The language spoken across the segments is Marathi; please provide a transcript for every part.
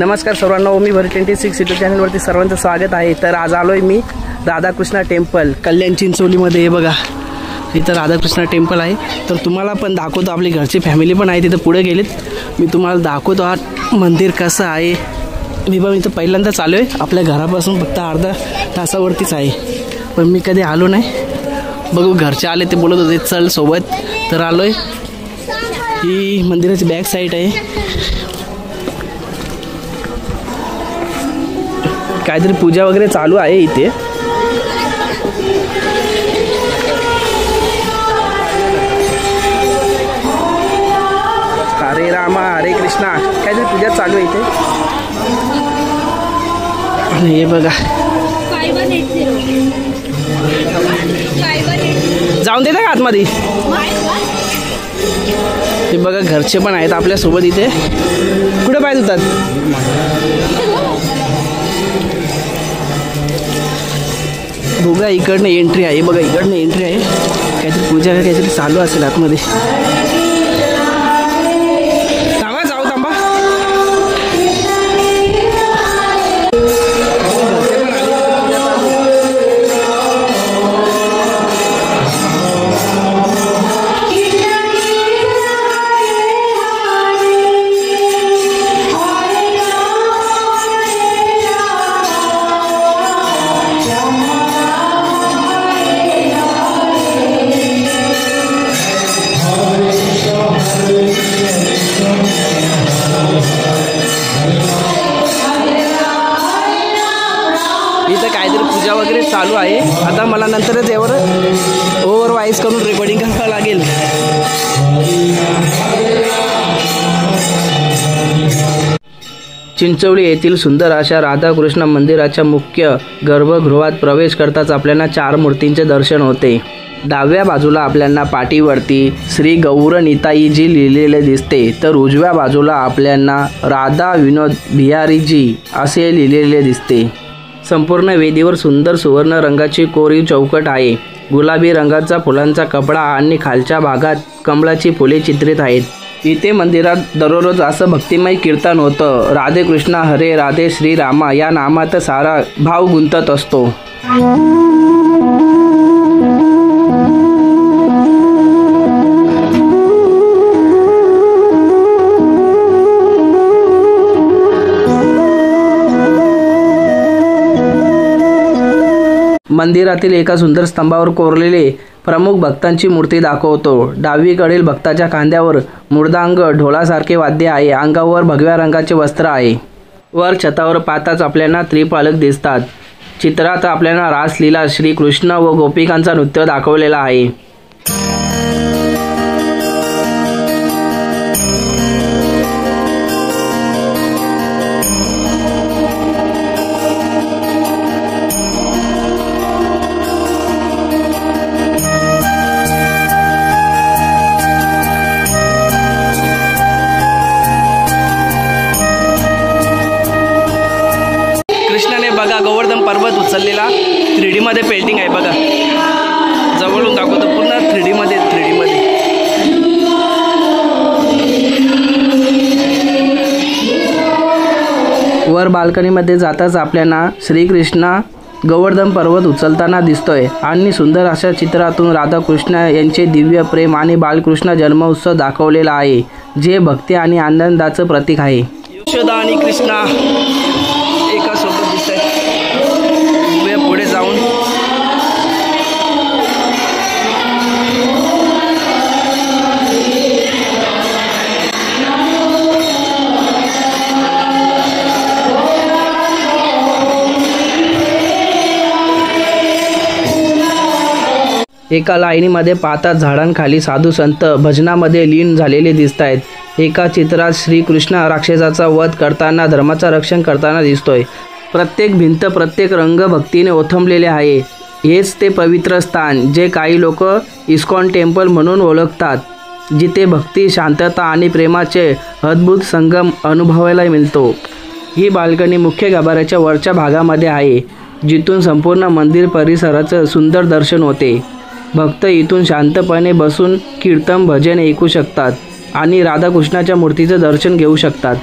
नमस्कार सर्वांना, मी भरत 26 यूट्यूब चॅनलवरती सर्वांचं स्वागत आहे। तर आज आलोय मी राधाकृष्ण टेम्पल कल्याण चिंचोलीमध्ये। हे बघा, इथं राधाकृष्ण टेम्पल आहे। तर तुम्हाला पण दाखवतो, आपली घरची फॅमिली पण आहे तिथं पुढे गेलीत। मी तुम्हाला दाखवतो हा मंदिर कसं आहे। मी पण इथं पहिल्यांदाच आलो आहे, आपल्या घरापासून फक्त अर्धा तासावरतीच आहे, पण मी कधी आलो नाही। बघू, घरचे आले ते बोलत होते चल सोबत, तर आलोय। ही मंदिराची बॅक साईड आहे, काहीतरी पूजा वगैरे चालू आहे इथे। हरे रामा हरे कृष्णा, काहीतरी पूजा चालू आहे इथे। हे बघा, जाऊन देता का आतमध्ये? हे बघा, घरचे पण आहेत आपल्यासोबत इथे। कुठे पाय धुतात? बघा, इकडनं एंट्री आहे। बघा, इकडनं एंट्री आहे, काहीतरी पूजा काहीतरी चालू असेल आतमध्ये। थांबा, जाऊ थांबा। इथं काहीतरी पूजा वगैरे चालू आहे। आता मला नंतरच यावर ओव्हर व्हॉइस करून रेकॉर्डिंग करावं लागेल। चिंचोली येथील सुंदर अशा राधाकृष्ण मंदिराच्या मुख्य गर्भगृहात प्रवेश करताच आपल्याला 4 मूर्तींचे दर्शन होते। डाव्या बाजूला आपल्याला पाठीवरती श्री गौरनिताईजी लिहिलेले दिसते, तर उजव्या बाजूला आपल्याला राधा विनोद बिहारीजी असे लिहिलेले दिसते। संपूर्ण वेदीवर सुंदर सुवर्ण रंगाची कोरीव चौकट आहे। गुलाबी रंगाचा फुलांचा कपडा आणि खालच्या भागात कमळाची फुले चित्रित आहेत। इथे मंदिरात दररोज असं भक्तिमय कीर्तन होतं। राधे कृष्णा हरे राधे श्री रामा या नामात सारा भाव गुंतत असतो। मंदिरातील एका सुंदर स्तंभावर कोरलेले प्रमुख भक्तांची मूर्ती दाखवतो। डावीकडील भक्ताच्या खांद्यावर मृदंग ढोलासारखे वाद्य आहे। अंगावर भगव्या रंगाचे वस्त्र आहे। वर छतावर पाहताच आपल्याला त्रिपालक दिसतात। चित्रात आपल्याला रासलीला श्री कृष्ण व गोपिकांचा नृत्य दाखवलेला आहे। कृष्णाने बघा गोवर्धन पर्वत उचललेला 3D मध्ये पेंटिंग आहे। बघा, जवळून दाखवतो, पूर्ण 3D मध्ये। वर बाल्कनीमध्ये जाताच आपल्याला श्रीकृष्ण गोवर्धन पर्वत उचलताना दिसतोय आणि सुंदर अशा चित्रातून राधाकृष्ण यांचे दिव्य प्रेम आणि बालकृष्ण जन्मोत्सव दाखवलेला आहे, जे भक्ती आणि आनंदाचं प्रतीक आहे। यशोदा आणि कृष्णा एका सोबत दिसत आहेत। पुढे जाऊन एका लाईनीमध्ये पाहता झाडांखाली साधू संत भजनामध्ये लीन झालेले दिसत आहेत। एका चित्रात श्रीकृष्ण राक्षसाचा वध करताना धर्माचं रक्षण करताना दिसतोय। प्रत्येक भिंत, प्रत्येक रंग भक्तीने ओथंबलेले आहे। हेच ते पवित्र स्थान जे काही लोक इस्कॉन टेम्पल म्हणून ओळखतात, जिथे भक्ती, शांतता आणि प्रेमाचे अद्भुत संगम अनुभवायला मिळतो। ही बाल्कनी मुख्य गाभाऱ्याच्या वरच्या भागामध्ये आहे, जिथून संपूर्ण मंदिर परिसराचं सुंदर दर्शन होते। भक्त इथून शांतपणे बसून कीर्तन भजन ऐकू शकतात आणि राधाकृष्णाच्या मूर्तीचं दर्शन घेऊ शकतात।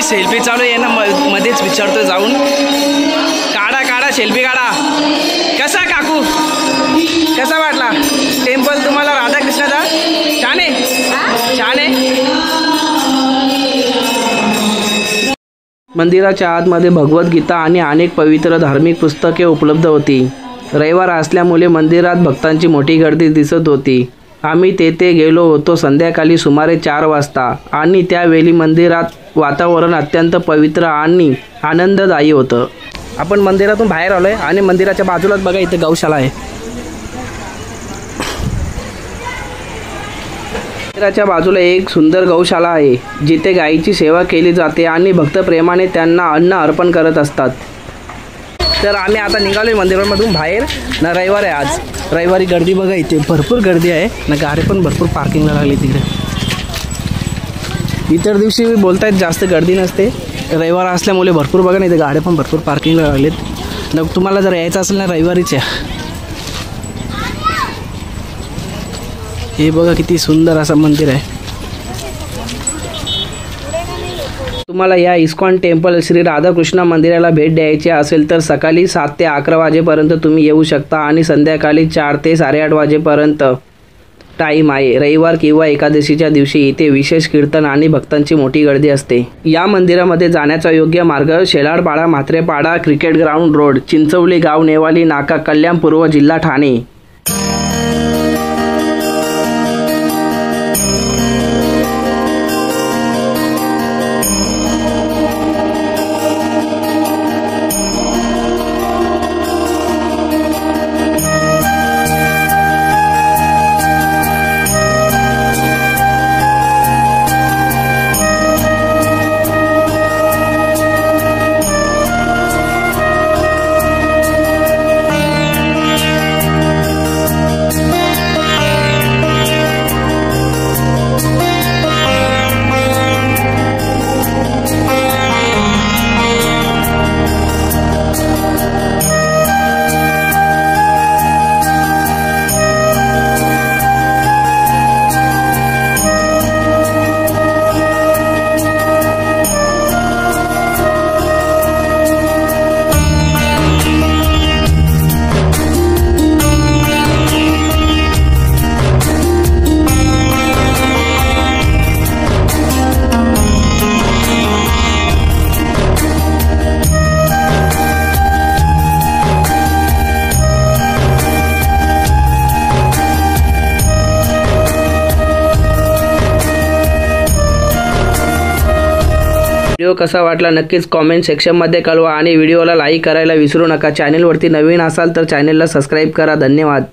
सेल्फी चालू आहे ना, मध्येच विचारतोय जाऊन. काढा काढा सेल्फी काढा. कसा काकू, कसा वाटला टेम्पल तुम्हाला राधाकृष्णाचा? छान आहे, छान आहे. मंदिराच्या आतमध्ये भगवद्गीता आणि अनेक पवित्र धार्मिक पुस्तके उपलब्ध होती. रविवार असल्यामुळे मंदिरात भक्तांची मोठी गर्दी दिसत होती. आम्ही तेथे गेलो होतो संध्याकाळी सुमारे 4 वाजता आणि त्यावेळी मंदिरात वातावरण अत्यंत पवित्र आणि आनंददायी होतं. आपण मंदिरातून बाहेर आलोय आणि मंदिराच्या बाजूलाच बघा इथे गौशाला आहे. मंदिराच्या बाजूला एक सुंदर गौशाला आहे जिथे गायीची सेवा केली जाते आणि भक्त प्रेमाने त्यांना अन्न अर्पण करत असतात. तर आम्ही आता निघालोय मंदिरामधून बाहेर. ना रविवार आहे आज, रविवारी गर्दी बघा इथे भरपूर गर्दी आहे ना, गाडी पण भरपूर पार्किंगला लागली तिकडे. इतर दिवशी बोलतायत जास्त गर्दी नसते, रविवार असल्यामुळे भरपूर बघा ना इथे गाड्या पण भरपूर पार्किंगला लागलेत ना. तुम्हाला जर यायचं असेल ना रविवारीच या. हे बघा किती सुंदर असं मंदिर आहे. तुम्हाला या इस्कॉन टेम्पल श्री राधाकृष्ण मंदिराला भेट द्यायची असेल तर सकाळी 7 ते 11 वाजेपर्यंत तुम्ही येऊ शकता आणि संध्याकाळी 4 ते 8:30 वाजेपर्यंत टाईम आहे. रविवार किंवा एकादशीच्या दिवशी इथे विशेष कीर्तन आणि भक्तांची मोठी गर्दी असते. या मंदिरामध्ये जाण्याचा योग्य मार्ग शेलारपाडा, म्हात्रेपाडा, क्रिकेट ग्राउंड रोड, चिंचवली गाव, नेवाली नाका, कल्याण पूर्व, जिल्हा ठाणे. व्हिडिओ कसा वाटला नक्कीच कॉमेंट सेक्शनमध्ये कळवा आणि व्हिडिओला लाईक करायला विसरू नका. चॅनलवरती नवीन असाल तर चॅनलला सबस्क्राईब करा. धन्यवाद.